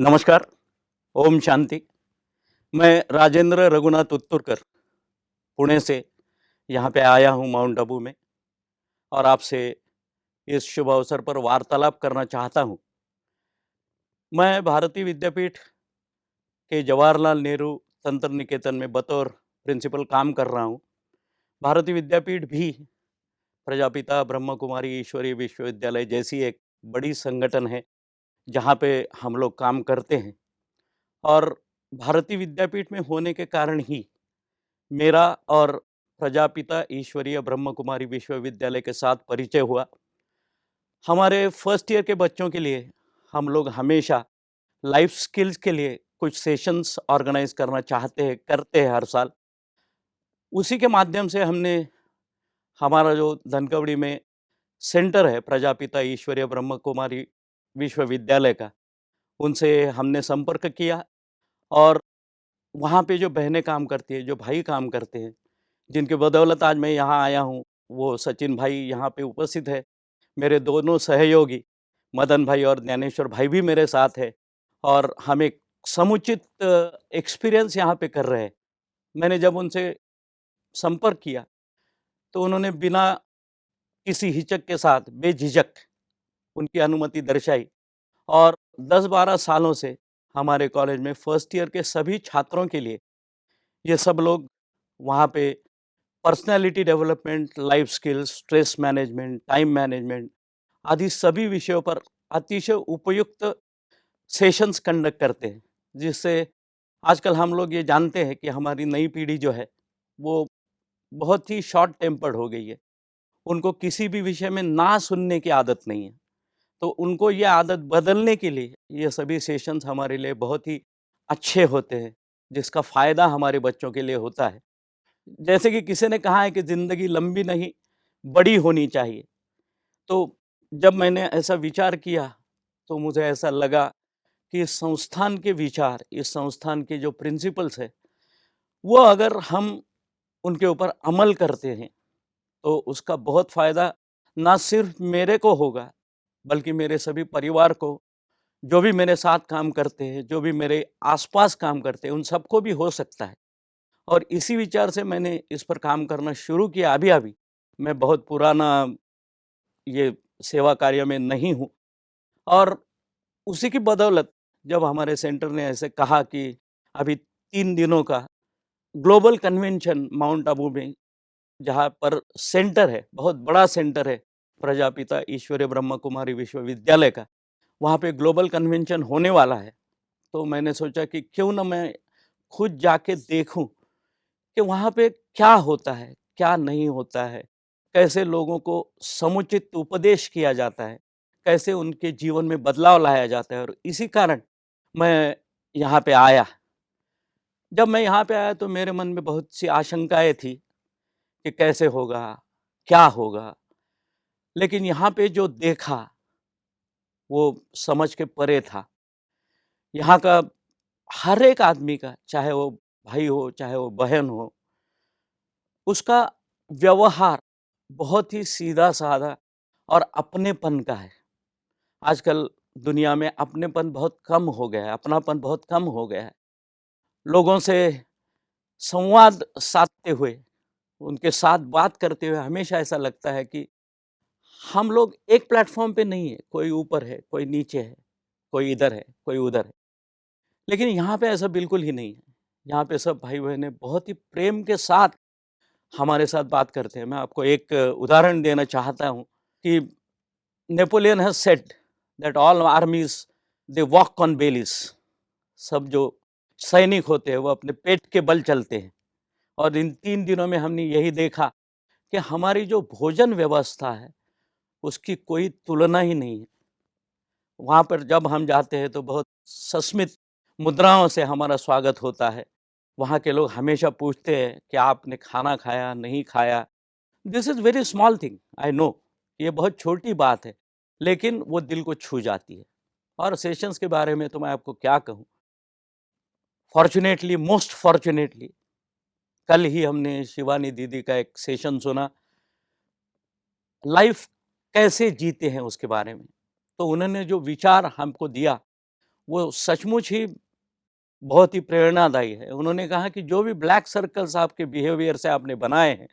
नमस्कार, ओम शांति। मैं राजेंद्र रघुनाथ उत्तुरकर पुणे से यहाँ पे आया हूँ माउंट आबू में और आपसे इस शुभ अवसर पर वार्तालाप करना चाहता हूँ। मैं भारतीय विद्यापीठ के जवाहरलाल नेहरू तंत्र निकेतन में बतौर प्रिंसिपल काम कर रहा हूँ। भारतीय विद्यापीठ भी प्रजापिता ब्रह्म कुमारी ईश्वरीय विश्वविद्यालय जैसी एक बड़ी संगठन है, जहाँ पे हम लोग काम करते हैं और भारतीय विद्यापीठ में होने के कारण ही मेरा और प्रजापिता ईश्वरीय ब्रह्म कुमारी विश्वविद्यालय के साथ परिचय हुआ। हमारे फर्स्ट ईयर के बच्चों के लिए हम लोग हमेशा लाइफ स्किल्स के लिए कुछ सेशंस ऑर्गेनाइज करना चाहते हैं, करते हैं हर साल। उसी के माध्यम से हमने हमारा जो धनकवड़ी में सेंटर है प्रजापिता ईश्वरीय ब्रह्म कुमारी विश्वविद्यालय का, उनसे हमने संपर्क किया और वहाँ पे जो बहनें काम करती हैं, जो भाई काम करते हैं, जिनकी बदौलत आज मैं यहाँ आया हूँ, वो सचिन भाई यहाँ पे उपस्थित है। मेरे दोनों सहयोगी मदन भाई और ज्ञानेश्वर भाई भी मेरे साथ है और हम एक समुचित एक्सपीरियंस यहाँ पे कर रहे हैं। मैंने जब उनसे संपर्क किया, तो उन्होंने बिना किसी हिचक के साथ बेझिझक उनकी अनुमति दर्शाई और 10-12 सालों से हमारे कॉलेज में फर्स्ट ईयर के सभी छात्रों के लिए ये सब लोग वहाँ पे personality development, life skills, stress management, time management आदि सभी विषयों पर अतिशय उपयुक्त सेशंस कंडक्ट करते हैं, जिससे आजकल हम लोग ये जानते हैं कि हमारी नई पीढ़ी जो है, वो बहुत ही शॉर्ट टेम्पर्ड हो गई है। उनको किसी भी विषय में ना सुनने की आदत नहीं है। तो उनको ये आदत बदलने के लिए ये सभी सेशंस हमारे लिए बहुत ही अच्छे होते हैं, जिसका फ़ायदा हमारे बच्चों के लिए होता है। जैसे कि किसी ने कहा है कि ज़िंदगी लंबी नहीं, बड़ी होनी चाहिए। तो जब मैंने ऐसा विचार किया, तो मुझे ऐसा लगा कि इस संस्थान के विचार, इस संस्थान के जो प्रिंसिपल्स हैं, वो अगर हम उनके ऊपर अमल करते हैं, तो उसका बहुत फ़ायदा ना सिर्फ़ मेरे को होगा, बल्कि मेरे सभी परिवार को, जो भी मेरे साथ काम करते हैं, जो भी मेरे आस-पास काम करते हैं, उन सबको भी हो सकता है। और इसी विचार से मैंने इस पर काम करना शुरू किया अभी-अभी। मैं बहुत पुराना ये सेवा कार्य में नहीं हूँ और उसी की बदौलत जब हमारे सेंटर ने ऐसे कहा कि अभी 3 दिनों का ग्लोबल कन्वेंशन माउंट आबू में, जहाँ पर सेंटर है, बहुत बड़ा सेंटर है प्रजापिता ईश्वरीय ब्रह्म कुमारी विश्वविद्यालय का, वहाँ पे ग्लोबल कन्वेंशन होने वाला है। तो मैंने सोचा कि क्यों ना मैं खुद जाके देखूँ कि वहाँ पे क्या होता है, क्या नहीं होता है, कैसे लोगों को समुचित उपदेश किया जाता है, कैसे उनके जीवन में बदलाव लाया जाता है और इसी कारण मैं यहाँ पे आया। जब मैं यहाँ पे आया तो मेरे मन में बहुत सी आशंकाएँ थी कि कैसे होगा, क्या होगा? लेकिन यहाँ पे जो देखा, वो समझ के परे था। यहाँ का हर एक आदमी का, चाहे वो भाई हो, चाहे वो बहन हो, उसका व्यवहार बहुत ही सीधा-साधा और अपनेपन का है। आजकल दुनिया में अपनेपन बहुत कम हो गया है, अपनापन बहुत कम हो गया है। लोगों से संवाद साधते हुए, उनके साथ बात करते हुए हमेशा ऐसा लगता है कि हम लोग एक प्लेटफ़ॉर्म पे नहीं है, कोई ऊपर है, कोई नीचे है, कोई इधर है, कोई उधर है। लेकिन यहाँ पे ऐसा बिल्कुल ही नहीं है। यहाँ पे सब भाई-बहनें बहुत ही प्रेम के साथ हमारे साथ बात करते हैं। मैं आपको एक उदाहरण देना चाहता हूँ कि Napoleon has said that all armies they walk on bellies. सब जो सैनिक होते हैं वो अपने पेट के बल चलते हैं और इन 3 दिनों में हमने यही देखा कि हमारी जो भोजन व्यवस्था है, उसकी कोई तुलना ही नहीं है। वहाँ पर जब हम जाते हैं तो बहुत सस्मित मुद्राओं से हमारा स्वागत होता है। वहाँ के लोग हमेशा पूछते हैं कि आपने खाना खाया, नहीं खाया? This is very small thing, I know, ये बहुत छोटी बात है, लेकिन वो दिल को छू जाती है। और सेशंस के बारे में तो मैं आपको क्या कहूँ? फॉर्च्यूनेटली, मोस्ट फॉर्च्यूनेटली कल ही हमने शिवानी दीदी का एक सेशन सुना, लाइफ कैसे जीते हैं उसके बारे में। तो उन्होंने जो विचार हमको दिया, वो सचमुच ही बहुत ही प्रेरणादायी है। उन्होंने कहा कि जो भी ब्लैक सर्कल्स आपके बिहेवियर से आपने बनाए हैं,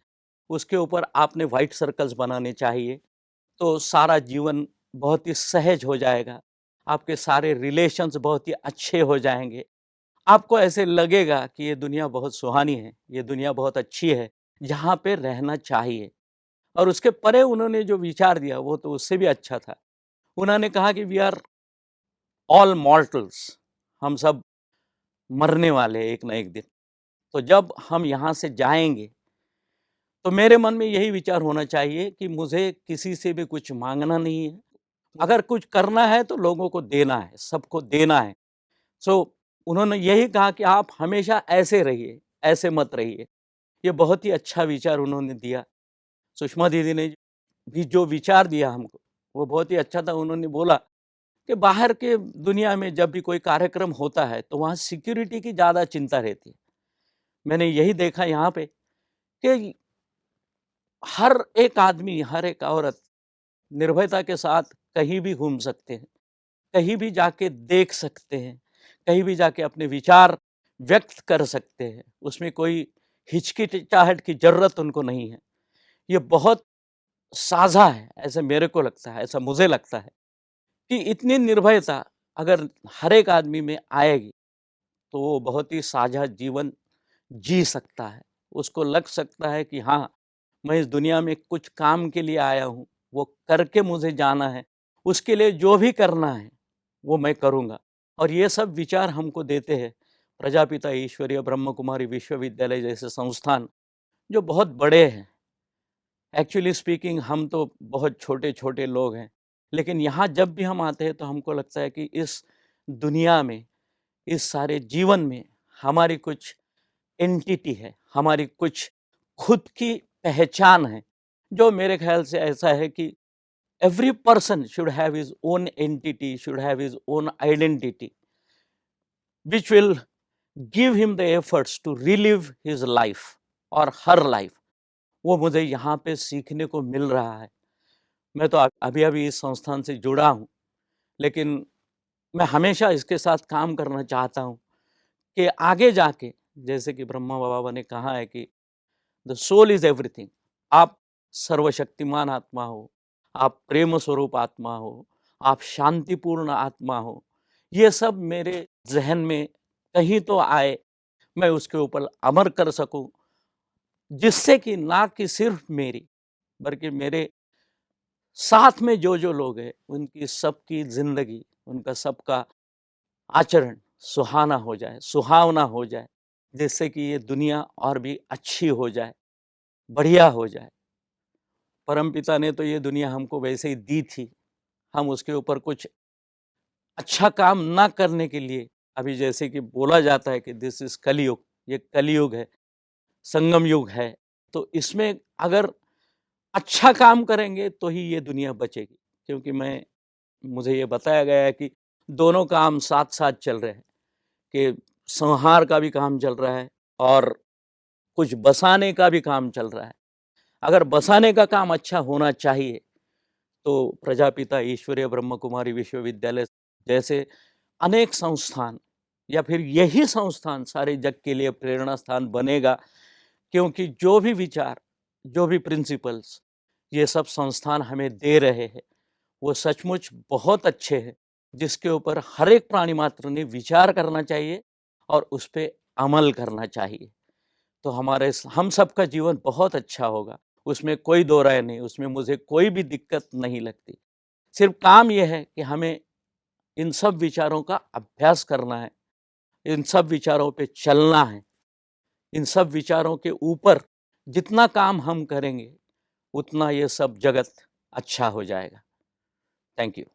उसके ऊपर आपने व्हाइट सर्कल्स बनाने चाहिए, तो सारा जीवन बहुत ही सहज हो जाएगा, आपके सारे रिलेशंस बहुत ही अच्छे हो जाएँगे। आपको ऐसे लगेगा कि ये दुनिया बहुत सुहानी है, ये दुनिया बहुत अच्छी है, जहाँ पे रहना चाहिए। और उसके परे उन्होंने जो विचार दिया, वो तो उससे भी अच्छा था। उन्होंने कहा कि वी आर ऑल मॉर्टल्स, हम सब मरने वाले हैं एक ना एक दिन। तो जब हम यहाँ से जाएँगे, तो मेरे मन में यही विचार होना चाहिए कि मुझे किसी से भी कुछ माँगना नहीं है। अगर कुछ करना है तो लोगों को देना है, सबको देना है। सो उन्होंने यही कहा कि आप हमेशा ऐसे रहिए, ऐसे मत रहिए। ये बहुत ही अच्छा विचार उन्होंने दिया। सुषमा दीदी ने भी जो विचार दिया हमको, वो बहुत ही अच्छा था। उन्होंने बोला कि बाहर के दुनिया में जब भी कोई कार्यक्रम होता है, तो वहाँ सिक्योरिटी की ज़्यादा चिंता रहती है। मैंने यही देखा यहाँ पे कि हर एक आदमी, हर एक औरत निर्भयता के साथ कहीं भी घूम सकते हैं, कहीं भी जाके देख सकते हैं, कहीं भी जाके अपने विचार व्यक्त कर सकते हैं। उसमें कोई हिचकिचाहट की ज़रूरत उनको नहीं है। ये बहुत साझा है, ऐसा मेरे को लगता है, ऐसा मुझे लगता है कि इतनी निर्भयता अगर हर एक आदमी में आएगी, तो वो बहुत ही साझा जीवन जी सकता है। उसको लग सकता है कि हाँ, मैं इस दुनिया में कुछ काम के लिए आया हूँ, वो करके मुझे जाना है, उसके लिए जो भी करना है, वो मैं करूँगा। और ये सब विचार हमको देते हैं प्रजापिता ईश्वरीय ब्रह्म कुमारी विश्वविद्यालय जैसे संस्थान, जो बहुत बड़े हैं। एक्चुअली स्पीकिंग हम तो बहुत छोटे-छोटे लोग हैं, लेकिन यहाँ जब भी हम आते हैं तो हमको लगता है कि इस दुनिया में, इस सारे जीवन में हमारी कुछ एंटिटी है, हमारी कुछ खुद की पहचान है, जो मेरे ख़्याल से ऐसा है कि every person should have his own entity, should have his own identity, which will give him the efforts to relive his life और हर लाइफ। वो मुझे यहाँ पे सीखने को मिल रहा है। मैं तो अभी-अभी इस संस्थान से जुड़ा हूँ, लेकिन मैं हमेशा इसके साथ काम करना चाहता हूँ कि आगे जाके, जैसे कि ब्रह्मा बाबा ने कहा है कि द सोल इज़ एवरीथिंग। आप सर्वशक्तिमान आत्मा हो, आप प्रेम स्वरूप आत्मा हो, आप शांतिपूर्ण आत्मा हो। ये सब मेरे ज़हन में कहीं तो आए, मैं उसके ऊपर अमर कर सकूँ, जिससे कि ना कि सिर्फ़ मेरी, बल्कि मेरे साथ में जो-जो लोग हैं, उनकी सबकी ज़िंदगी, उनका सबका आचरण सुहाना हो जाए, सुहावना हो जाए, जिससे कि ये दुनिया और भी अच्छी हो जाए, बढ़िया हो जाए। परमपिता ने तो ये दुनिया हमको वैसे ही दी थी, हम उसके ऊपर कुछ अच्छा काम ना करने के लिए, अभी जैसे कि बोला जाता है कि दिस इज़ कलियुग, ये कलियुग है, संगम युग है, तो इसमें अगर अच्छा काम करेंगे तो ही ये दुनिया बचेगी। क्योंकि मुझे ये बताया गया है कि दोनों काम साथ-साथ चल रहे हैं, कि संहार का भी काम चल रहा है और कुछ बसाने का भी काम चल रहा है। अगर बसाने का काम अच्छा होना चाहिए, तो प्रजापिता ईश्वरीय ब्रह्म कुमारी विश्वविद्यालय जैसे अनेक संस्थान या फिर यही संस्थान सारे जग के लिए प्रेरणा स्थान बनेगा, क्योंकि जो भी विचार, जो भी प्रिंसिपल्स ये सब संस्थान हमें दे रहे हैं, वो सचमुच बहुत अच्छे हैं, जिसके ऊपर हर एक प्राणी मात्र ने विचार करना चाहिए और उस पे अमल करना चाहिए। तो हम सबका जीवन बहुत अच्छा होगा, उसमें कोई दो राय नहीं, उसमें मुझे कोई भी दिक्कत नहीं लगती। सिर्फ काम ये है कि हमें इन सब विचारों का अभ्यास करना है, इन सब विचारों पे चलना है, इन सब विचारों के ऊपर जितना काम हम करेंगे, उतना ये सब जगत अच्छा हो जाएगा। Thank you.